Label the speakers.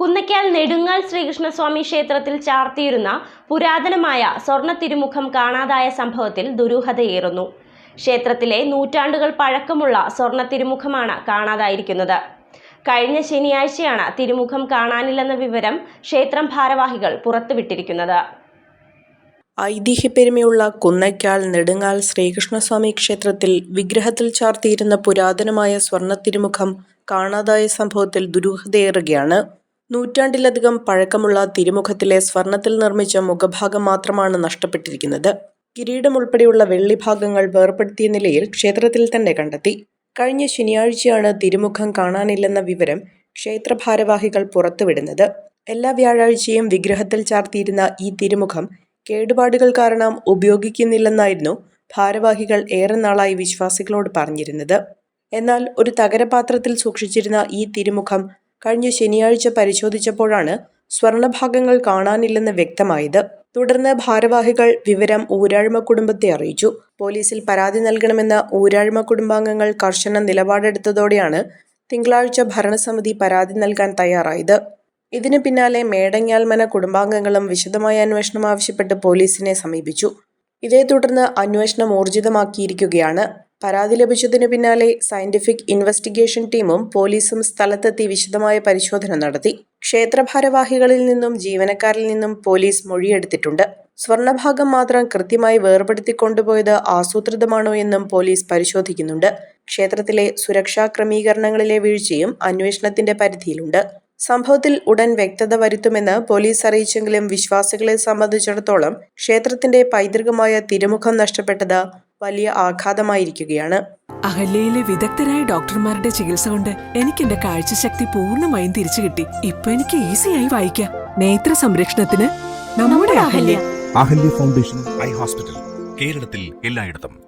Speaker 1: കുന്നയ്ക്കൽ നെടുങ്ങാൽ ശ്രീകൃഷ്ണസ്വാമി ക്ഷേത്രത്തിൽ ചാർത്തിയിരുന്ന പുരാതനമായ സ്വർണ്ണ തിരുമുഖം കാണാതായ സംഭവത്തിൽ ദുരൂഹതയേറുന്നു. ക്ഷേത്രത്തിലെ നൂറ്റാണ്ടുകൾ പഴക്കമുള്ള സ്വർണ്ണ തിരുമുഖമാണ് കാണാതായിരിക്കുന്നത്. കഴിഞ്ഞ ശനിയാഴ്ചയാണ് തിരുമുഖം കാണാനില്ലെന്ന വിവരം ക്ഷേത്രം ഭാരവാഹികൾ പുറത്തുവിട്ടിരിക്കുന്നത്.
Speaker 2: ഐതിഹ്യപ്പെരുമയുള്ള കുന്നയ്ക്കൽ നെടുങ്ങാൽ ശ്രീകൃഷ്ണസ്വാമി ക്ഷേത്രത്തിൽ വിഗ്രഹത്തിൽ ചാർത്തിയിരുന്ന പുരാതനമായ സ്വർണ്ണ തിരുമുഖം കാണാതായ സംഭവത്തിൽ ദുരൂഹതയേറുകയാണ്. നൂറ്റാണ്ടിലധികം പഴക്കമുള്ള തിരുമുഖത്തിലെ സ്വർണത്തിൽ നിർമ്മിച്ച മുഖഭാഗം മാത്രമാണ് നഷ്ടപ്പെട്ടിരിക്കുന്നത്. കിരീടം ഉൾപ്പെടെയുള്ള വെള്ളിഭാഗങ്ങൾ വേർപെടുത്തിയ നിലയിൽ ക്ഷേത്രത്തിൽ തന്നെ കണ്ടെത്തി. കഴിഞ്ഞ ശനിയാഴ്ചയാണ് തിരുമുഖം കാണാനില്ലെന്ന വിവരം ക്ഷേത്ര ഭാരവാഹികൾ പുറത്തുവിടുന്നത്. എല്ലാ വ്യാഴാഴ്ചയും വിഗ്രഹത്തിൽ ചാർത്തിയിരുന്ന ഈ തിരുമുഖം കേടുപാടുകൾ കാരണം ഉപയോഗിക്കുന്നില്ലെന്നായിരുന്നു ഭാരവാഹികൾ ഏറെ നാളായി വിശ്വാസികളോട് പറഞ്ഞിരുന്നത്. എന്നാൽ ഒരു തകരപാത്രത്തിൽ സൂക്ഷിച്ചിരുന്ന ഈ തിരുമുഖം കഴിഞ്ഞ ശനിയാഴ്ച പരിശോധിച്ചപ്പോഴാണ് സ്വർണഭാഗങ്ങൾ കാണാനില്ലെന്ന് വ്യക്തമായത്. തുടർന്ന് ഭാരവാഹികൾ വിവരം ഊരാഴ്മ കുടുംബത്തെ അറിയിച്ചു. പോലീസിൽ പരാതി നൽകണമെന്ന ഊരാഴ്മ കുടുംബാംഗങ്ങൾ കർശന നിലപാടെടുത്തതോടെയാണ് തിങ്കളാഴ്ച ഭരണസമിതി പരാതി നൽകാൻ തയ്യാറായത്. ഇതിനു പിന്നാലെ മേടങ്ങാൽമന കുടുംബാംഗങ്ങളും വിശദമായ അന്വേഷണം ആവശ്യപ്പെട്ട് പോലീസിനെ സമീപിച്ചു. ഇതേ തുടർന്ന് അന്വേഷണം ഊർജിതമാക്കിയിരിക്കുകയാണ്. പരാതി ലഭിച്ചതിനു പിന്നാലെ സയന്റിഫിക് ഇൻവെസ്റ്റിഗേഷൻ ടീമും പോലീസും സ്ഥലത്തെത്തി വിശദമായ പരിശോധന നടത്തി. ക്ഷേത്ര ഭാരവാഹികളിൽ നിന്നും ജീവനക്കാരിൽ നിന്നും പോലീസ് മൊഴിയെടുത്തിട്ടുണ്ട്. സ്വർണഭാഗം മാത്രം കൃത്യമായി വേർപെടുത്തി കൊണ്ടുപോയത് ആസൂത്രിതമാണോ എന്നും പോലീസ് പരിശോധിക്കുന്നുണ്ട്. ക്ഷേത്രത്തിലെ സുരക്ഷാ ക്രമീകരണങ്ങളിലെ വീഴ്ചയും അന്വേഷണത്തിന്റെ പരിധിയിലുണ്ട്. സംഭവത്തിൽ ഉടൻ വ്യക്തത വരുത്തുമെന്ന് പോലീസ് അറിയിച്ചെങ്കിലും വിശ്വാസികളെ സംബന്ധിച്ചിടത്തോളം ക്ഷേത്രത്തിന്റെ പൈതൃകമായ തിരുമുഖം നഷ്ടപ്പെട്ടത് വലിയ ആഘാതമായിരിക്കുകയാണ്.
Speaker 3: അഹല്യയിലെ വിദഗ്ധരായ ഡോക്ടർമാരുടെ ചികിത്സ കൊണ്ട് എനിക്ക് എന്റെ കാഴ്ചശക്തി പൂർണ്ണമായും തിരിച്ചു കിട്ടി. ഇപ്പൊ എനിക്ക് ഈസിയായി വായിക്കാം. നേത്ര സംരക്ഷണത്തിന് നമ്മുടെ Ahalya.
Speaker 4: Ahalya foundation eye hospital, കേരളത്തിൽ എല്ലായിടത്തും.